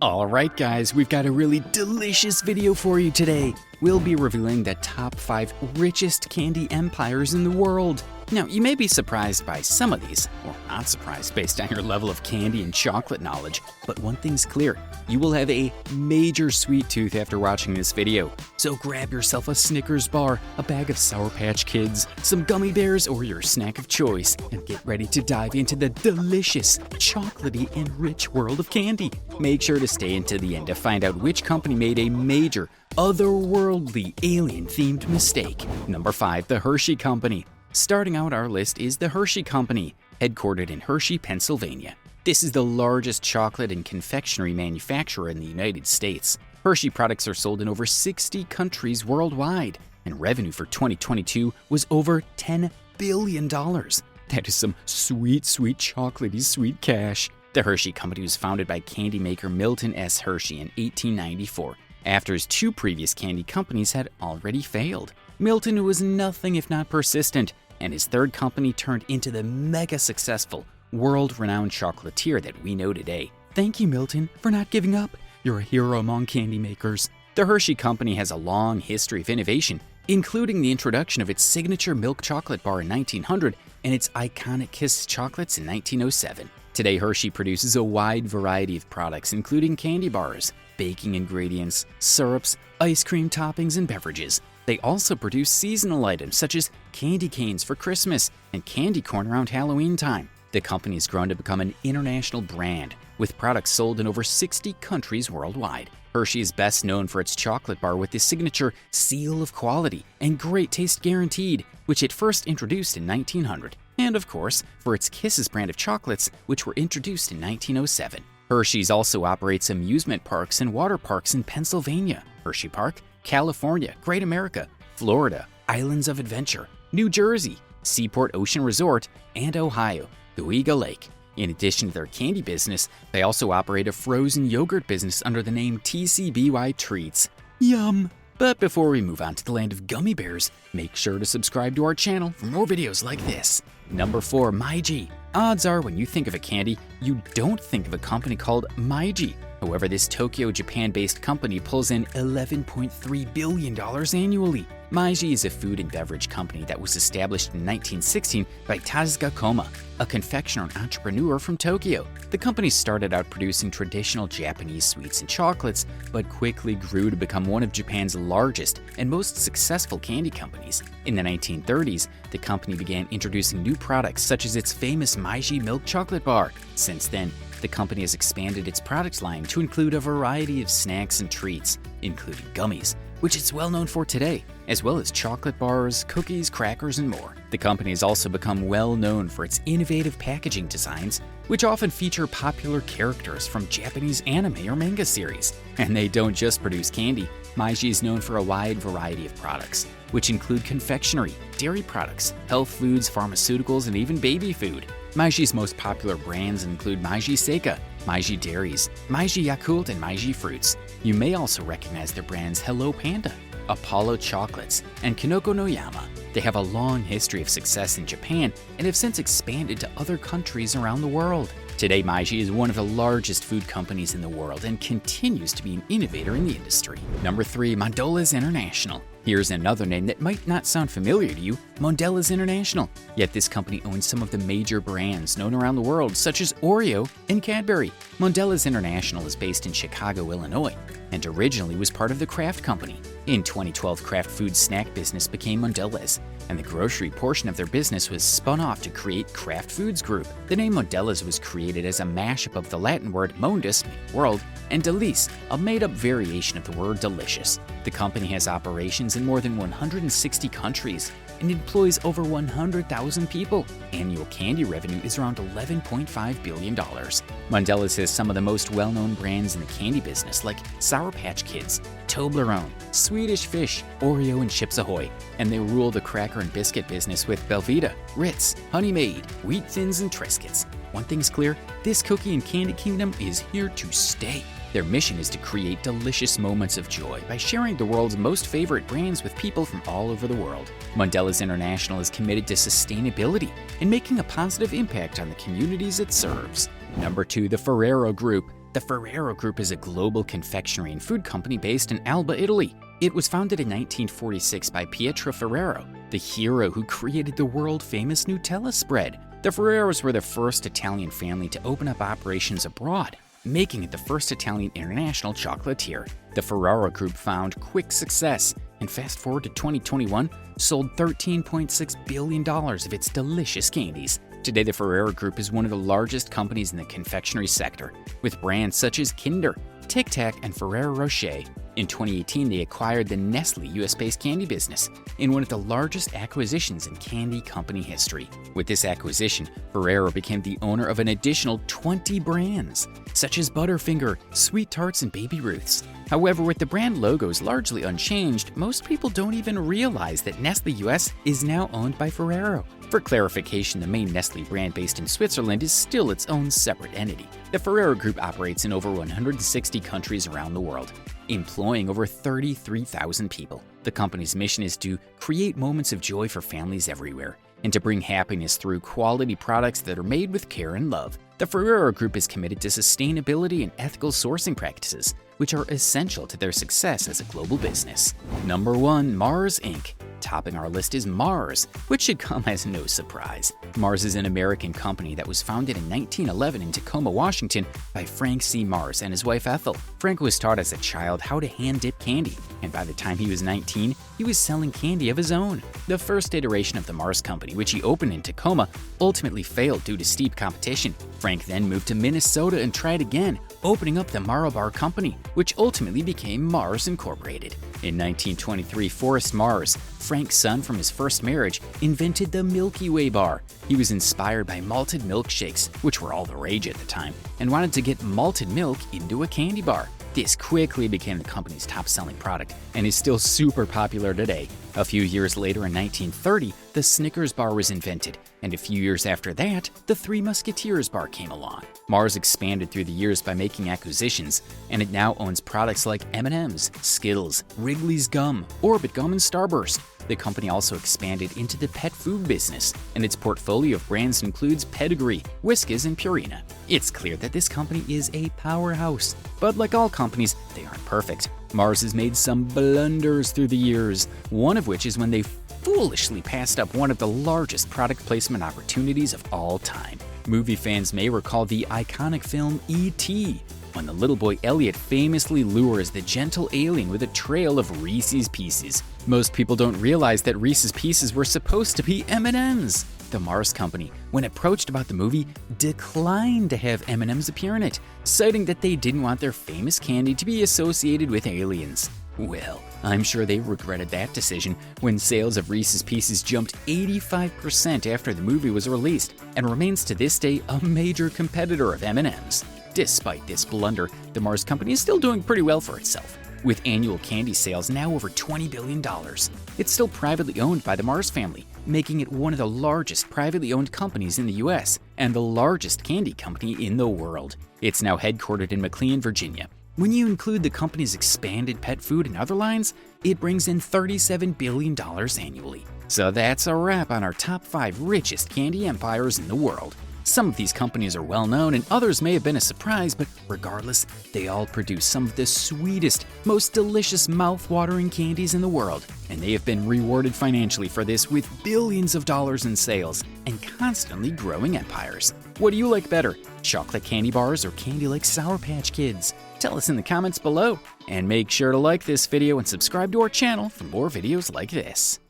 Alright guys, we've got a really delicious video for you today. We'll be revealing the top 5 richest candy empires in the world. Now, you may be surprised by some of these, or not surprised based on your level of candy and chocolate knowledge, but one thing's clear, you will have a major sweet tooth after watching this video. So grab yourself a Snickers bar, a bag of Sour Patch Kids, some Gummy Bears, or your snack of choice, and get ready to dive into the delicious, chocolatey, and rich world of candy. Make sure to stay until the end to find out which company made a major, otherworldly, alien-themed mistake. Number 5, the Hershey Company. Starting out our list is the Hershey Company, headquartered in Hershey, Pennsylvania. This is the largest chocolate and confectionery manufacturer in the United States. Hershey products are sold in over 60 countries worldwide, and revenue for 2022 was over $10 billion. That is some sweet, chocolatey, sweet cash. The Hershey Company was founded by candy maker Milton S. Hershey in 1894, after his 2 previous candy companies had already failed. Milton was nothing if not persistent, and his 3rd company turned into the mega successful, world-renowned chocolatier that we know today. Thank you, Milton, for not giving up. You're a hero among candy makers. The Hershey Company has a long history of innovation, including the introduction of its signature milk chocolate bar in 1900 and its iconic Kiss chocolates in 1907. Today, Hershey produces a wide variety of products, including candy bars, baking ingredients, syrups, ice cream toppings, and beverages. They also produce seasonal items such as candy canes for Christmas and candy corn around Halloween time. The company has grown to become an international brand, with products sold in over 60 countries worldwide. Hershey is best known for its chocolate bar with the signature seal of quality and great taste guaranteed, which it first introduced in 1900. And of course, for its Kisses brand of chocolates, which were introduced in 1907. Hershey's also operates amusement parks and water parks in Pennsylvania, Hershey Park, California, Great America, Florida, Islands of Adventure, New Jersey, Seaport Ocean Resort, and Ohio, Cayuga Lake. In addition to their candy business, they also operate a frozen yogurt business under the name TCBY Treats. Yum! But before we move on to the land of gummy bears, make sure to subscribe to our channel for more videos like this. Number 4, Meiji. Odds are when you think of a candy, you don't think of a company called Meiji. However, this Tokyo, Japan-based company pulls in $11.3 billion annually. Meiji is a food and beverage company that was established in 1916 by Tezuka Koma, a confectioner and entrepreneur from Tokyo. The company started out producing traditional Japanese sweets and chocolates, but quickly grew to become one of Japan's largest and most successful candy companies. In the 1930s, the company began introducing new products such as its famous Meiji milk chocolate bar. Since then, the company has expanded its product line to include a variety of snacks and treats, including gummies, which it's well known for today, as well as chocolate bars, cookies, crackers, and more. The company has also become well known for its innovative packaging designs, which often feature popular characters from Japanese anime or manga series. And they don't just produce candy. Meiji is known for a wide variety of products, which include confectionery, dairy products, health foods, pharmaceuticals, and even baby food. Meiji's most popular brands include Meiji Seika, Meiji Dairies, Meiji Yakult, and Meiji Fruits. You may also recognize their brands Hello Panda, Apollo Chocolates, and Kinoko no Yama. They have a long history of success in Japan and have since expanded to other countries around the world. Today, Meiji is one of the largest food companies in the world and continues to be an innovator in the industry. Number 3, Mondelez International. Here's another name that might not sound familiar to you, Mondelez International. Yet this company owns some of the major brands known around the world, such as Oreo and Cadbury. Mondelez International is based in Chicago, Illinois, and originally was part of the Kraft Company. In 2012, Kraft Foods' snack business became Mondelez, and the grocery portion of their business was spun off to create Kraft Foods Group. The name Mondelez was created as a mashup of the Latin word mondus, world, and delice, a made-up variation of the word delicious. The company has operations in more than 160 countries and employs over 100,000 people. Annual candy revenue is around $11.5 billion. Mondelez has some of the most well-known brands in the candy business like Sour Patch Kids, Toblerone, Swedish Fish, Oreo, and Chips Ahoy, and they rule the cracker and biscuit business with Belvita, Ritz, Honey Maid, Wheat Thins, and Triscuits. One thing's clear, this cookie and candy kingdom is here to stay. Their mission is to create delicious moments of joy by sharing the world's most favorite brands with people from all over the world. Mondelez International is committed to sustainability and making a positive impact on the communities it serves. Number 2, the Ferrero Group. The Ferrero Group is a global confectionery and food company based in Alba, Italy. It was founded in 1946 by Pietro Ferrero, the hero who created the world-famous Nutella spread. The Ferreros were the first Italian family to open up operations abroad, making it the first Italian international chocolatier. The Ferrero Group found quick success, and fast forward to 2021, sold $13.6 billion of its delicious candies. Today, the Ferrero Group is one of the largest companies in the confectionery sector, with brands such as Kinder, Tic Tac, and Ferrero Rocher. In 2018, they acquired the Nestle US-based candy business in one of the largest acquisitions in candy company history. With this acquisition, Ferrero became the owner of an additional 20 brands, such as Butterfinger, Sweet Tarts, and Baby Ruths. However, with the brand logos largely unchanged, most people don't even realize that Nestle US is now owned by Ferrero. For clarification, the main Nestle brand based in Switzerland is still its own separate entity. The Ferrero Group operates in over 160 countries around the world, employing over 33,000 people. The company's mission is to create moments of joy for families everywhere and to bring happiness through quality products that are made with care and love. The Ferrero Group is committed to sustainability and ethical sourcing practices, which are essential to their success as a global business. Number 1. Mars Inc. Topping our list is Mars, which should come as no surprise. Mars is an American company that was founded in 1911 in Tacoma, Washington by Frank C. Mars and his wife Ethel. Frank was taught as a child how to hand-dip candy, and by the time he was 19, he was selling candy of his own. The first iteration of the Mars Company, which he opened in Tacoma, ultimately failed due to steep competition. Frank then moved to Minnesota and tried again, opening up the Bar Company, which ultimately became Mars Incorporated. In 1923, Forrest Mars, Frank's son from his first marriage, invented the Milky Way bar. He was inspired by malted milkshakes, which were all the rage at the time, and wanted to get malted milk into a candy bar. This quickly became the company's top-selling product and is still super popular today. A few years later, in 1930, the Snickers Bar was invented, and a few years after that, the Three Musketeers bar came along. Mars expanded through the years by making acquisitions, and it now owns products like M&M's, Skittles, Wrigley's Gum, Orbit Gum, and Starburst. The company also expanded into the pet food business, and its portfolio of brands includes Pedigree, Whiskas, and Purina. It's clear that this company is a powerhouse, but like all companies, they aren't perfect. Mars has made some blunders through the years, one of which is when they foolishly passed up one of the largest product placement opportunities of all time. Movie fans may recall the iconic film E.T., when the little boy Elliot famously lures the gentle alien with a trail of Reese's Pieces. Most people don't realize that Reese's Pieces were supposed to be M&M's. The Mars Company, when approached about the movie, declined to have M&M's appear in it, citing that they didn't want their famous candy to be associated with aliens. Well, I'm sure they regretted that decision when sales of Reese's Pieces jumped 85% after the movie was released and remains to this day a major competitor of M&M's. Despite this blunder, the Mars Company is still doing pretty well for itself, with annual candy sales now over $20 billion. It's still privately owned by the Mars family, making it one of the largest privately owned companies in the US and the largest candy company in the world. It's now headquartered in McLean, Virginia. When you include the company's expanded pet food and other lines, it brings in $37 billion annually. So that's a wrap on our top 5 richest candy empires in the world. Some of these companies are well known and others may have been a surprise, but regardless, they all produce some of the sweetest, most delicious mouth-watering candies in the world, and they have been rewarded financially for this with billions of dollars in sales and constantly growing empires. What do you like better, chocolate candy bars or candy like Sour Patch Kids? Tell us in the comments below, and make sure to like this video and subscribe to our channel for more videos like this.